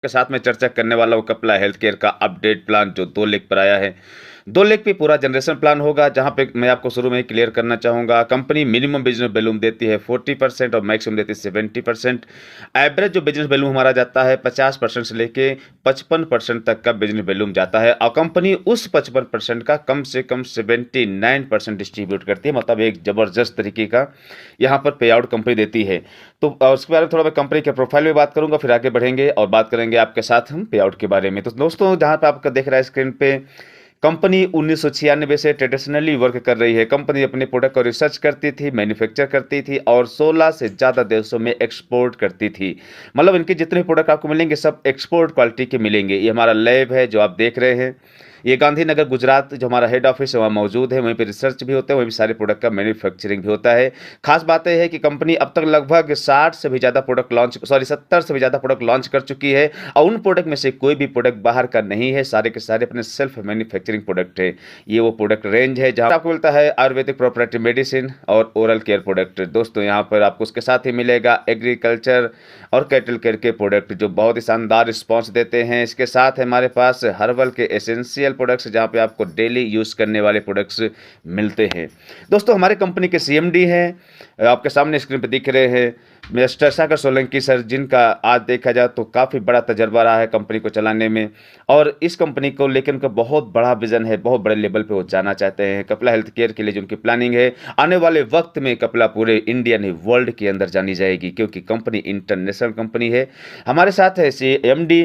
के साथ में चर्चा करने वाला हूँ कपला हेल्थ केयर का अपडेट प्लान जो 2 लेख पर आया है। 2 लेख पे पूरा जनरेशन प्लान होगा, जहाँ पे मैं आपको शुरू में ही क्लियर करना चाहूँगा। कंपनी मिनिमम बिज़नेस वॉल्यूम देती है 40% और मैक्सिमम देती है 70%। एवरेज जो बिज़नेस वॉल्यूम हमारा जाता है 50% से लेके 55% तक का बिज़नेस वॉल्यूम जाता है, और कंपनी उस 55% का कम से कम 79% डिस्ट्रीब्यूट करती है। मतलब एक ज़बरदस्त तरीके का यहाँ पर पे आउट कंपनी देती है। तो उसके बारे में थोड़ा मैं कंपनी के प्रोफाइल में बात करूँगा, फिर आगे बढ़ेंगे और बात करेंगे आपके साथ हम पे आउट के बारे में। तो दोस्तों, जहाँ पे आपका दिख रहा है स्क्रीन पे, कंपनी 1996 से ट्रेडिशनली वर्क कर रही है। कंपनी अपने प्रोडक्ट को रिसर्च करती थी, मैन्युफैक्चर करती थी और 16 से ज़्यादा देशों में एक्सपोर्ट करती थी। मतलब इनके जितने प्रोडक्ट आपको मिलेंगे सब एक्सपोर्ट क्वालिटी के मिलेंगे। ये हमारा लैब है जो आप देख रहे हैं। ये गांधीनगर गुजरात जो हमारा हेड ऑफिस है वहाँ मौजूद है। वहीं पे रिसर्च भी होता है, वहीं पे सारे प्रोडक्ट का मैन्युफैक्चरिंग भी होता है। खास बात यह है कि कंपनी अब तक लगभग 60 से भी ज़्यादा प्रोडक्ट लॉन्च 70 से भी ज़्यादा प्रोडक्ट लॉन्च कर चुकी है, और उन प्रोडक्ट में से कोई भी प्रोडक्ट बाहर का नहीं है। सारे के सारे अपने सेल्फ मैन्युफैक्चरिंग प्रोडक्ट है। ये वो प्रोडक्ट रेंज है जहाँ आपको मिलता है आयुर्वेदिक प्रोप्राइटरी मेडिसिन और ओरल केयर प्रोडक्ट। दोस्तों, यहाँ पर आपको उसके साथ ही मिलेगा एग्रीकल्चर और कैटल केयर के प्रोडक्ट जो बहुत ही शानदार रिस्पॉन्स देते हैं। इसके साथ हमारे पास हर्बल के एसेंशियल प्रोडक्ट्स, जहाँ पे आपको डेली यूज़ करने वाले प्रोडक्ट्स मिलते हैं। दोस्तों, हमारे कंपनी के सीएमडी हैं, आपके सामने स्क्रीन पर दिख रहे हैं, मिस्टर सागर सोलंकी सर, जिनका आज देखा जाए तो काफ़ी बड़ा तजर्बा रहा है कंपनी को चलाने में, और इस कंपनी को लेकर उनका बहुत बड़ा विजन है। बहुत बड़े लेवल पे वो जाना चाहते हैं। कपला हेल्थ केयर के लिए जो उनकी प्लानिंग है, आने वाले वक्त में कपला पूरे इंडिया नहीं वर्ल्ड के अंदर जानी जाएगी, क्योंकि कंपनी इंटरनेशनल कंपनी है। हमारे साथ है एमडी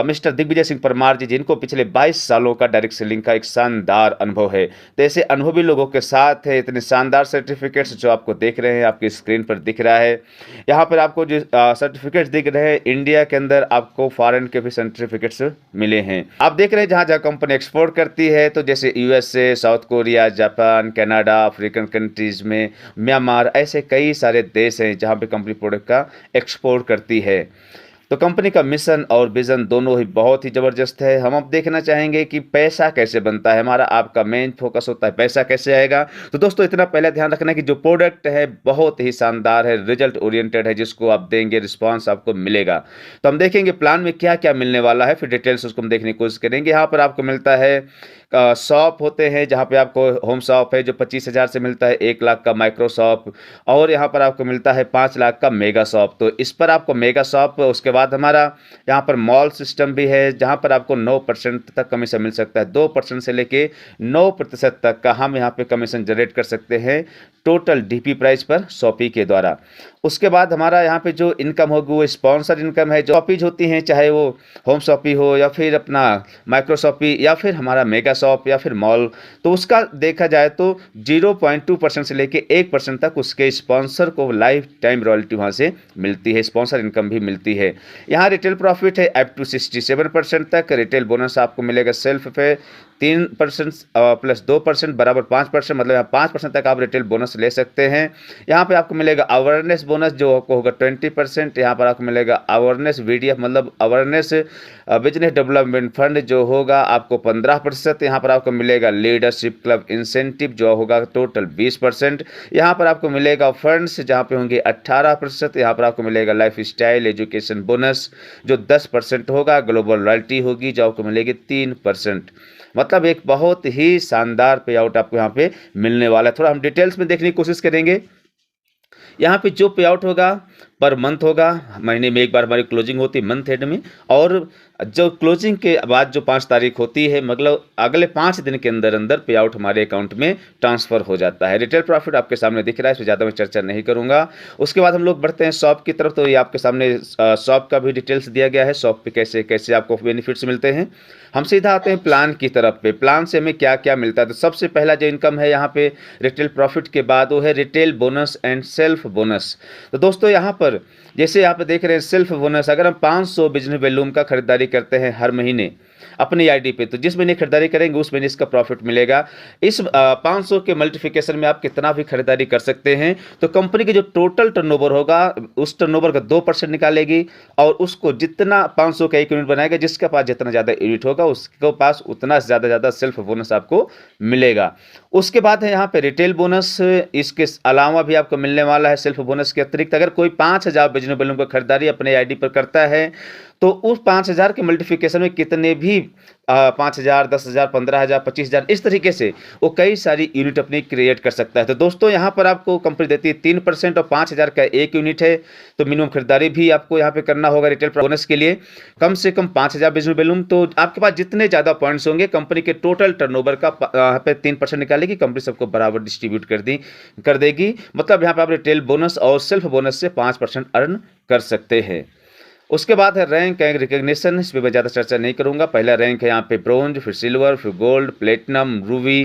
मिस्टर दिग्विजय सिंह परमार जी, जिनको पिछले 22 सालों का डायरेक्ट सेलिंग का एक शानदार अनुभव है। तो ऐसे अनुभवी लोगों के साथ है इतने शानदार सर्टिफिकेट्स जो आपको देख रहे हैं, आपकी स्क्रीन पर दिख रहा है। यहाँ पर आपको जो सर्टिफिकेट्स दिख रहे हैं, इंडिया के अंदर आपको फॉरेन के भी सर्टिफिकेट्स मिले हैं। आप देख रहे हैं जहाँ जहाँ कंपनी एक्सपोर्ट करती है, तो जैसे USA, south Korea, Japan, Canada, African countries में, म्यांमार, ऐसे कई सारे देश हैं जहाँ पे कंपनी प्रोडक्ट का एक्सपोर्ट करती है। तो कंपनी का मिशन और विजन दोनों ही बहुत ही ज़बरदस्त है। हम अब देखना चाहेंगे कि पैसा कैसे बनता है। हमारा आपका मेन फोकस होता है पैसा कैसे आएगा। तो दोस्तों, इतना पहले ध्यान रखना कि जो प्रोडक्ट है बहुत ही शानदार है, रिजल्ट ओरिएंटेड है, जिसको आप देंगे रिस्पॉन्स आपको मिलेगा। तो हम देखेंगे प्लान में क्या क्या मिलने वाला है, फिर डिटेल्स उसको हम देखने की कोशिश करेंगे। यहाँ पर आपको मिलता है शॉप होते हैं, जहाँ पे आपको होम शॉप है जो 25,000 से मिलता है, 1 लाख का माइक्रो शॉप, और यहाँ पर आपको मिलता है 5 लाख का मेगा शॉप। तो इस पर आपको मेगा शॉप, उसके बाद हमारा यहाँ पर मॉल सिस्टम भी है, जहाँ पर आपको 9% तक कमीशन मिल सकता है। 2% से लेके 9% तक का हम यहाँ पे कमीशन जनरेट कर सकते हैं टोटल डीपी प्राइस पर शॉपी के द्वारा। उसके बाद हमारा यहाँ पे जो इनकम होगी वो स्पॉन्सर इनकम है। जो शॉपीज होती हैं, चाहे वो होम शॉपी हो या फिर अपना माइक्रो शॉपी या फिर हमारा मेगा शॉप या फिर मॉल, तो उसका देखा जाए तो 0.2% से लेके 1% तक उसके स्पॉन्सर को लाइफ टाइम रॉयल्टी वहाँ से मिलती है, स्पॉन्सर इनकम भी मिलती है। यहाँ रिटेल प्रॉफिट है अप टू 67% तक। रिटेल बोनस आपको मिलेगा सेल्फ पे 3% प्लस 2% बराबर 5%, मतलब यहाँ 5% तक आप रिटेल बोनस ले सकते हैं। यहाँ पे आपको मिलेगा अवेयरनेस बोनस जो आपको होगा 20%। यहाँ पर आपको मिलेगा अवेयरनेस वीडीएफ, मतलब अवेयरनेस बिजनेस डेवलपमेंट फंड जो होगा आपको 15%। यहाँ पर आपको मिलेगा लीडरशिप क्लब इंसेंटिव जो होगा टोटल 20%। यहाँ पर आपको मिलेगा फंड्स जहाँ पे होंगे 18%। यहाँ पर आपको मिलेगा लाइफ स्टाइल एजुकेशन बोनस जो 10% होगा। ग्लोबल रॉयल्टी होगी जो आपको मिलेगी 3%। मतलब एक बहुत ही शानदार पे आउट आपको यहाँ पे मिलने वाला है। थोड़ा हम डिटेल्स में देखने की कोशिश करेंगे। यहाँ पे जो पे आउट होगा पर मंथ होगा, महीने में एक बार हमारी क्लोजिंग होती है मंथ एंड में, और जो क्लोजिंग के बाद जो 5 तारीख होती है, मतलब अगले 5 दिन के अंदर अंदर पे आउट हमारे अकाउंट में ट्रांसफ़र हो जाता है। रिटेल प्रॉफिट आपके सामने दिख रहा है, इसमें ज़्यादा मैं चर्चा नहीं करूँगा। उसके बाद हम लोग बढ़ते हैं शॉप की तरफ। तो ये आपके सामने शॉप का भी डिटेल्स दिया गया है, शॉप पे कैसे कैसे आपको बेनिफिट्स मिलते हैं। हम सीधा आते हैं प्लान की तरफ पे। प्लान से हमें क्या क्या मिलता है। तो सबसे पहला जो इनकम है यहाँ पे रिटेल प्रॉफिट के बाद वो है retail bonus and self bonus. तो दोस्तों, यहाँ पर जैसे आप देख रहे हैं सेल्फ बोनस, अगर हम 500 बिजनेस वॉल्यूम का खरीदारी करते हैं हर महीने अपनी आईडी पे, तो जिस महीने खरीदारी करेंगे उस महीने इसका प्रॉफिट मिलेगा। इस 500 के मल्टीप्लिकेशन में आप कितना भी खरीदारी कर सकते हैं। तो कंपनी की जो टोटल टर्नओवर होगा उस टर्नओवर का 2% निकालेगी, और उसको जितना 500 का एक यूनिट बनाएगा, जिसके पास जितना ज़्यादा यूनिट होगा उसके पास उतना ज़्यादा सेल्फ बोनस आपको मिलेगा। उसके बाद है यहाँ पे रिटेल बोनस। इसके अलावा भी आपको मिलने वाला है सेल्फ बोनस के अतिरिक्त। अगर कोई 5,000 बिजनेस वॉल्यूम का खरीदारी अपने आईडी पर करता है तो उस 5,000 के मल्टीप्लिकेशन में कितने भी 5,000, 10,000, 15,000, 25,000 इस तरीके से वो कई सारी यूनिट अपनी क्रिएट कर सकता है। तो दोस्तों यहाँ पर आपको कंपनी देती है 3% और 5,000 का एक यूनिट है, तो मिनिमम खरीदारी भी आपको यहाँ पे करना होगा रिटेल बोनस के लिए, कम से कम 5,000 बिजनेस वॉल्यूम। तो आपके पास जितने ज़्यादा पॉइंट्स होंगे कंपनी के टोटल टर्नओवर का यहाँ पे 3% निकालेगी, कंपनी सबको बराबर डिस्ट्रीब्यूट कर देगी। मतलब यहाँ पे आप रिटेल बोनस और सेल्फ बोनस से 5% अर्न कर सकते हैं। उसके बाद है रैंक एंड रिकग्निशन, इस पर मैं ज़्यादा चर्चा नहीं करूंगा। पहला रैंक है यहाँ पे ब्रोंज, फिर सिल्वर, फिर gold, platinum, ruby,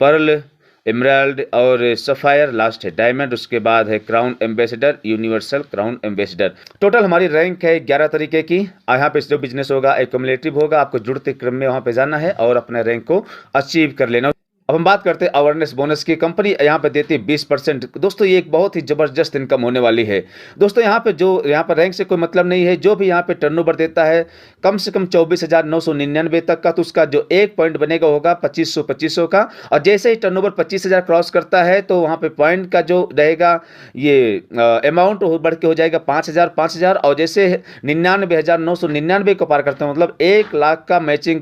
pearl, emerald और सफायर, लास्ट है डायमंड। उसके बाद है crown ambassador, universal crown ambassador. Total हमारी रैंक है 11 तरीके की। यहाँ पे जो बिजनेस होगा एक्युमुलेटिव होगा, आपको जुड़ते क्रम में वहाँ पे जाना है और अपने रैंक को अचीव कर लेना। अब हम बात करते हैं अवेयरनेस बोनस की। कंपनी यहाँ पे देती है 20%। दोस्तों ये एक बहुत ही जबरदस्त इनकम होने वाली है। दोस्तों यहाँ पर रैंक से कोई मतलब नहीं है, जो भी यहाँ पे टर्नओवर देता है कम से कम 24,999 तक का, तो उसका जो एक पॉइंट बनेगा होगा 2500 का। और जैसे ही टर्नओवर 25,000 क्रॉस करता है तो वहाँ पे पॉइंट का जो रहेगा ये अमाउंट बढ़ के हो जाएगा 5,000। और जैसे 99,999 को पार करते हैं, मतलब 1 लाख का मैचिंग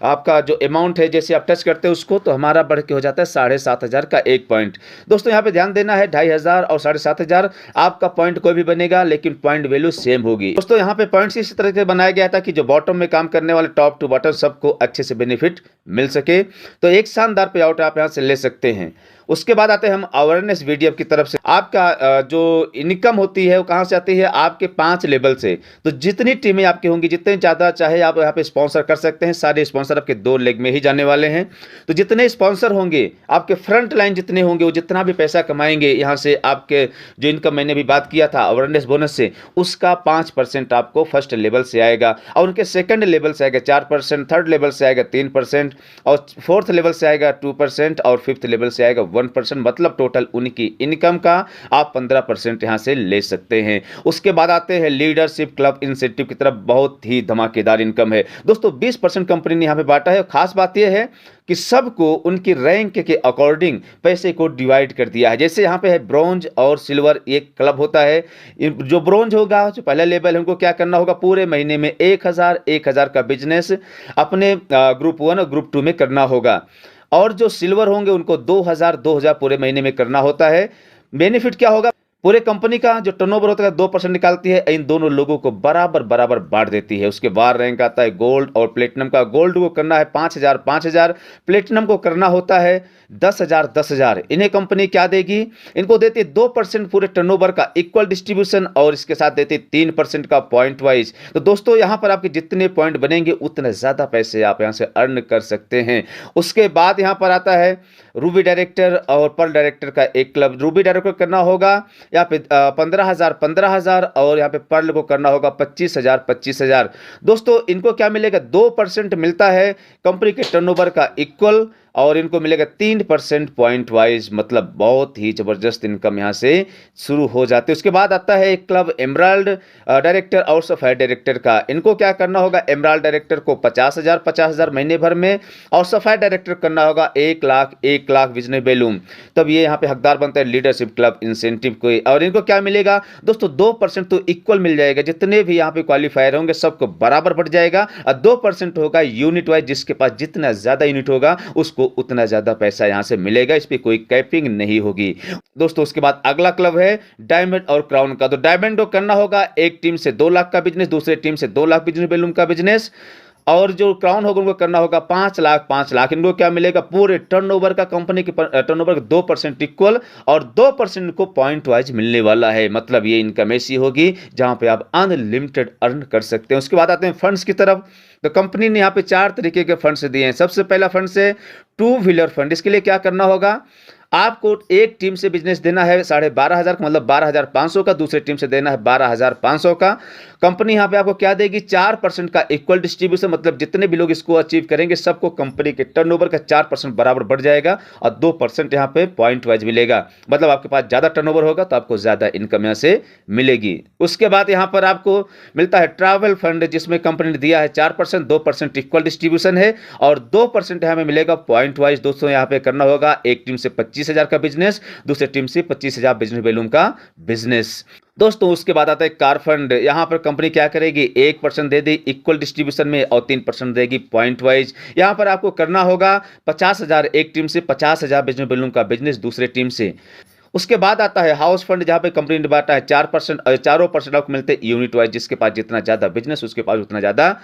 आपका जो अमाउंट है, जैसे आप टच करते हैं उसको, तो हमारा बढ़ के हो जाता है 7,500 का एक पॉइंट। दोस्तों यहाँ पे ध्यान देना है 2,500 और 7,500 आपका पॉइंट कोई भी बनेगा, लेकिन पॉइंट वैल्यू सेम होगी। दोस्तों यहाँ पे पॉइंट्स इस तरह से बनाया गया था कि जो बॉटम में काम करने वाले टॉप टू बॉटम सबको अच्छे से बेनिफिट मिल सके। तो एक शानदार पे आउट आप यहाँ से ले सकते हैं। उसके बाद आते हैं हम अवेयरनेस वीडियो की तरफ से। आपका जो इनकम होती है वो कहाँ से आती है, आपके 5 लेवल से। तो जितनी टीमें आपकी होंगी, जितने ज़्यादा चाहे आप यहाँ पे स्पॉन्सर कर सकते हैं। सारे स्पॉन्सर आपके 2 लेग में ही जाने वाले हैं। तो जितने स्पॉन्सर होंगे, आपके फ्रंट लाइन जितने होंगे, वो जितना भी पैसा कमाएंगे यहाँ से, आपके जो इनकम मैंने भी बात किया था अवेयरनेस बोनस से, उसका 5% आपको फर्स्ट लेवल से आएगा, और उनके सेकंड लेवल से आएगा 4%, थर्ड लेवल से आएगा 3%, और फोर्थ लेवल से आएगा 2%, और फिफ्थ लेवल से आएगा 1%। मतलब टोटल उनकी इनकम का आप 15% यहां से ले सकते हैं। उसके बाद आते हैं लीडरशिप क्लब इंसेंटिव की तरफ। बहुत ही धमाकेदार इनकम है दोस्तों। 20% कंपनी ने यहां पे बांटा है। खास बात यह है कि सबको उनकी रैंक के अकॉर्डिंग पैसे को डिवाइड कर दिया है। जैसे यहाँ पे है ब्रॉन्ज और सिल्वर एक क्लब होता है। जो ब्रॉन्ज होगा, जो पहला लेवल है, उनको क्या करना होगा, पूरे महीने में 1,000 का बिजनेस अपने ग्रुप 1 और ग्रुप 2 में करना होगा। और जो सिल्वर होंगे उनको 2,000 पूरे महीने में करना होता है। बेनिफिट क्या होगा, पूरे कंपनी का जो टर्नओवर होता है 2% निकालती है, इन दोनों लोगों को बराबर बांट देती है। उसके बाद रैंक आता है गोल्ड और प्लेटिनम का। गोल्ड को करना है 5,000, प्लेटिनम को करना होता है 10,000। इन्हें कंपनी क्या देगी, इनको देती है 2% पूरे टर्नओवर का इक्वल डिस्ट्रीब्यूशन, और इसके साथ देती है 3% का पॉइंट वाइज। तो दोस्तों यहाँ पर आपके जितने पॉइंट बनेंगे उतने ज़्यादा पैसे आप यहाँ से अर्न कर सकते हैं। उसके बाद यहाँ पर आता है रूबी डायरेक्टर और पर्ल डायरेक्टर का एक क्लब। रूबी डायरेक्टर करना होगा यहाँ पे 15,000, और यहाँ पे पर्ल को करना होगा 25,000। दोस्तों इनको क्या मिलेगा, 2% मिलता है कंपनी के टर्नओवर का इक्वल, और इनको मिलेगा 3% पॉइंट वाइज। मतलब बहुत ही जबरदस्त इनकम यहाँ से शुरू हो जाती है। उसके बाद आता है एक क्लब एमराल्ड डायरेक्टर और सफायर डायरेक्टर का। इनको क्या करना होगा, एमराल्ड डायरेक्टर को 50,000 महीने भर में, और सफायर डायरेक्टर करना होगा 1,00,000 बिजनेस वैल्यूम। तब ये यहाँ पे हकदार बनता है लीडरशिप क्लब इंसेंटिव को। और इनको क्या मिलेगा दोस्तों, 2% तो इक्वल मिल जाएगा। जितने भी यहाँ पे क्वालिफायर होंगे सबको बराबर बढ़ जाएगा, और 2% होगा यूनिट वाइज। जिसके पास जितना ज्यादा यूनिट होगा उसको उतना ज्यादा पैसा यहां से मिलेगा। इस पे कोई कैपिंग नहीं होगी दोस्तों। उसके बाद अगला क्लब है डायमंड और क्राउन का। तो डायमंड को करना होगा एक टीम से 2 लाख का बिजनेस, दूसरे टीम से 2 लाख बिजनेस वैल्यूम का बिजनेस, और जो क्राउन होगा उनको करना होगा 5,00,000। इनको क्या मिलेगा, पूरे टर्नओवर का, कंपनी के टर्नओवर का 2% इक्वल, और 2% को पॉइंट वाइज मिलने वाला है। मतलब ये इनकम ऐसी होगी जहां पे आप अनलिमिटेड अर्न कर सकते हैं। उसके बाद आते हैं फंड्स की तरफ। तो कंपनी ने यहाँ पे 4 तरीके के फंड्स दिए हैं। सबसे पहला फंड है 2 व्हीलर फंड। इसके लिए क्या करना होगा, आपको एक टीम से बिजनेस देना है 12,500 का, मतलब 12,500 का, दूसरी टीम से देना है 12,500 का। कंपनी यहाँ पे आपको क्या देगी, 4% का इक्वल डिस्ट्रीब्यूशन। मतलब जितने भी लोग इसको अचीव करेंगे सबको कंपनी के टर्नओवर का 4% बराबर बढ़ जाएगा, और 2% यहाँ पे पॉइंट वाइज मिलेगा। मतलब आपके पास ज्यादा टर्नओवर होगा तो आपको ज्यादा इनकम यहाँ से मिलेगी। उसके बाद यहाँ पर आपको मिलता है ट्रैवल फंड, जिसमें कंपनी ने दिया है 4%, 2% इक्वल डिस्ट्रीब्यूशन है, और 2% यहाँ में मिलेगा पॉइंट वाइज। दोस्तों यहाँ पे करना होगा एक टीम से 25 25,000 का बिजनेस, दूसरे टीम से 25,000 बिजनेस वैल्यूम का बिजनेस। दोस्तों उसके बाद आता है कार फंड। यहां पर कंपनी क्या करेगी, 1% दे दी इक्वल डिस्ट्रीब्यूशन में और 3% देगी पॉइंट वाइज। यहां पर आपको करना होगा 50,000 एक टीम से, 50,000 बिजनेस वैल्यूम का बिजनेस दूसरे टीम से। उसके बाद आता है हाउस फंड, जहां पे कंपनी ने बांटा है 4% और 4% आपको मिलते हैं यूनिट वाइज। जिसके पास जितना ज्यादा बिजनेस उसके पास उतना ज्यादा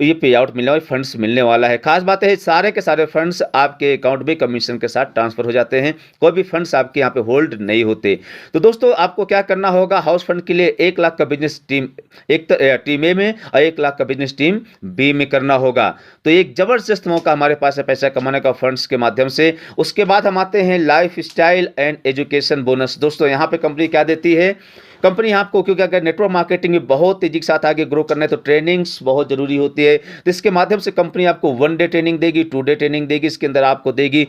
ये पे आउट मिलने वाले फंड्स मिलने वाला है। खास बात है सारे के सारे फंड्स आपके अकाउंट में कमीशन के साथ ट्रांसफर हो जाते हैं, कोई भी फंड्स आपके यहाँ पे होल्ड नहीं होते। तो दोस्तों आपको क्या करना होगा, हाउस फंड के लिए 1 लाख का बिजनेस टीम टीम ए में और 1 लाख का बिजनेस टीम बी में करना होगा। तो एक जबरदस्त मौका हमारे पास है पैसा कमाने का फंड्स के माध्यम से। उसके बाद हम आते हैं life style and education bonus. दोस्तों यहाँ पे कंपनी क्या देती है, कंपनी आपको, क्योंकि अगर नेटवर्क मार्केटिंग में बहुत तेजी के साथ आगे ग्रो करना है तो ट्रेनिंग्स बहुत जरूरी होती है। तो इसके माध्यम से कंपनी आपको 1 डे ट्रेनिंग देगी, 2 डे ट्रेनिंग देगी, इसके अंदर आपको देगी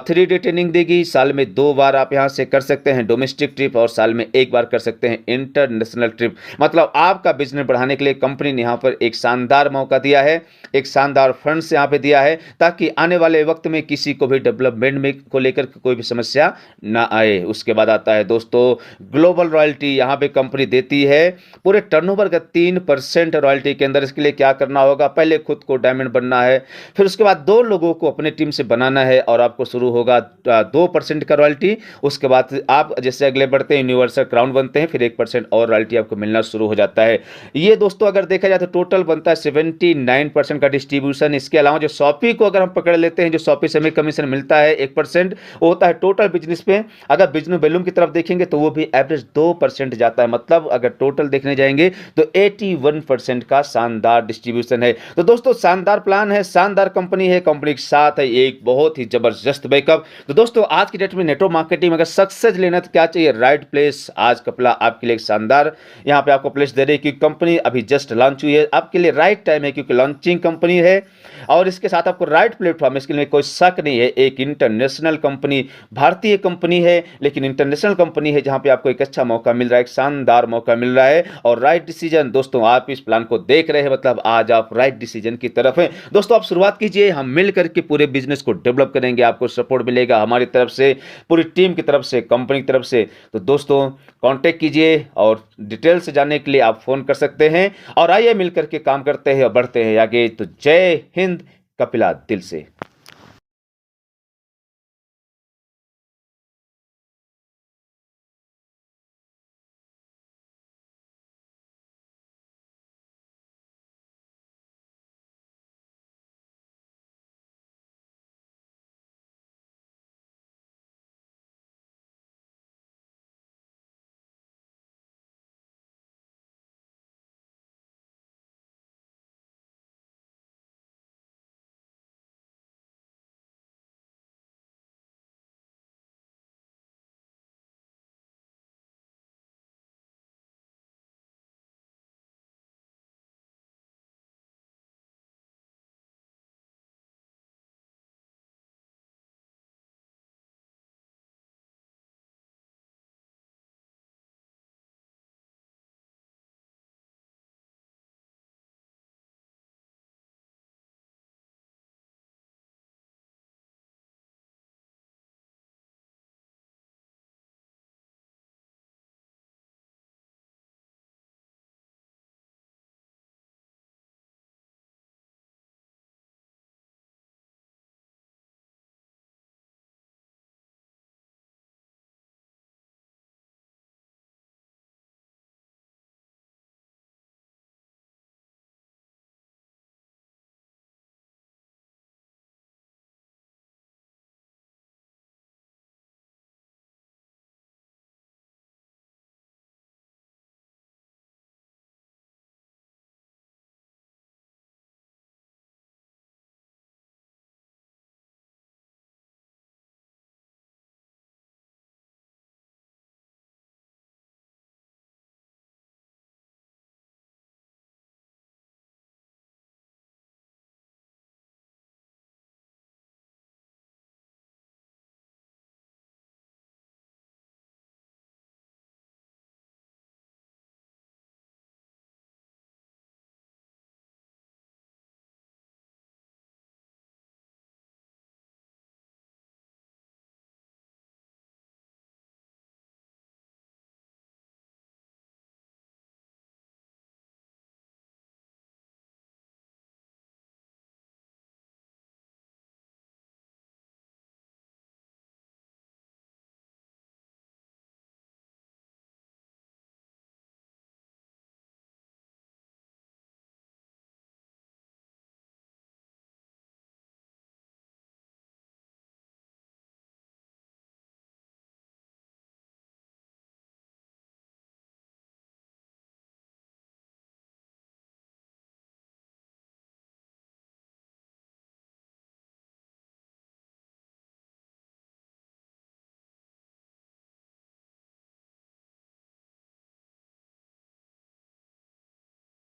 3 डे ट्रेनिंग देगी। साल में 2 बार आप यहां से कर सकते हैं डोमेस्टिक ट्रिप और साल में 1 बार कर सकते हैं इंटरनेशनल ट्रिप। मतलब आपका बिजनेस बढ़ाने के लिए कंपनी ने यहां पर एक शानदार मौका दिया है, एक शानदार फंड्स यहां पे दिया है, ताकि आने वाले वक्त में किसी को भी डेवलपमेंट में को लेकर कोई भी समस्या ना आए। उसके बाद आता है दोस्तों ग्लोबल रॉयल्टी। यहां पे कंपनी देती है पूरे टर्नओवर का 3% रॉयल्टी के अंदर। इसके लिए क्या करना होगा, पहले खुद को डायमंड बनना है, फिर उसके बाद 2 लोगों को अपने टीम से बनाना है और आपको शुरू होगा 2% का रॉयल्टी। उसके बाद आप जैसे अगले बढ़ते हैं यूनिवर्सल क्राउन बनते हैं, फिर 1% और रॉयल्टी आपको मिलना शुरू हो जाता है। ये दोस्तों अगर देखा जाए तो टोटल बनता है 79% का डिस्ट्रीब्यूशन। इसके अलावा जो शॉपी को अगर हम पकड़ लेते हैं, जो शॉपी से हमें कमीशन मिलता है 1%, वो होता है टोटल बिजनेस पे। अगर बिजनेस वॉल्यूम की तरफ देखेंगे तो वो भी एवरेज 2% जाता है। मतलब अगर टोटल देखने जाएंगे तो 81% का शानदार डिस्ट्रीब्यूशन है। तो दोस्तों शानदार प्लान है, शानदार कंपनी है, कंपनी के साथ है एक बहुत ही जबरदस्त बैकअप। तो दोस्तों आज की डेट में नेटवर्क मार्केटिंग में अगर सक्सेस लेना तो क्या चाहिए, राइट प्लेस। आज कपला आपके लिए एक शानदार यहाँ पे आपको प्लेस दे रही है, क्योंकि कंपनी अभी जस्ट लॉन्च हुई है, आपके लिए राइट टाइम है, क्योंकि लॉन्चिंग कंपनी है और इसके साथ आपको राइट प्लेटफॉर्म, इसके लिए कोई शक नहीं है। एक इंटरनेशनल कंपनी, भारतीय कंपनी है लेकिन इंटरनेशनल कंपनी है, जहां पे आपको एक अच्छा मौका मिल रहा है, एक शानदार मौका मिल रहा है और राइट डिसीजन। दोस्तों आप इस प्लान को देख रहे हैं, मतलब आज आप राइट डिसीजन की तरफ हैं। दोस्तों आप शुरुआत कीजिए, हम मिल करके पूरे बिजनेस को डेवलप करेंगे, आपको सपोर्ट मिलेगा हमारी तरफ से, पूरी टीम की तरफ से, कंपनी की तरफ से। तो दोस्तों कांटेक्ट कीजिए और डिटेल से जानने के लिए आप फोन कर सकते हैं और आइए मिल करके काम करते हैं और बढ़ते हैं आगे। तो जय हिंद, कपिला दिल से।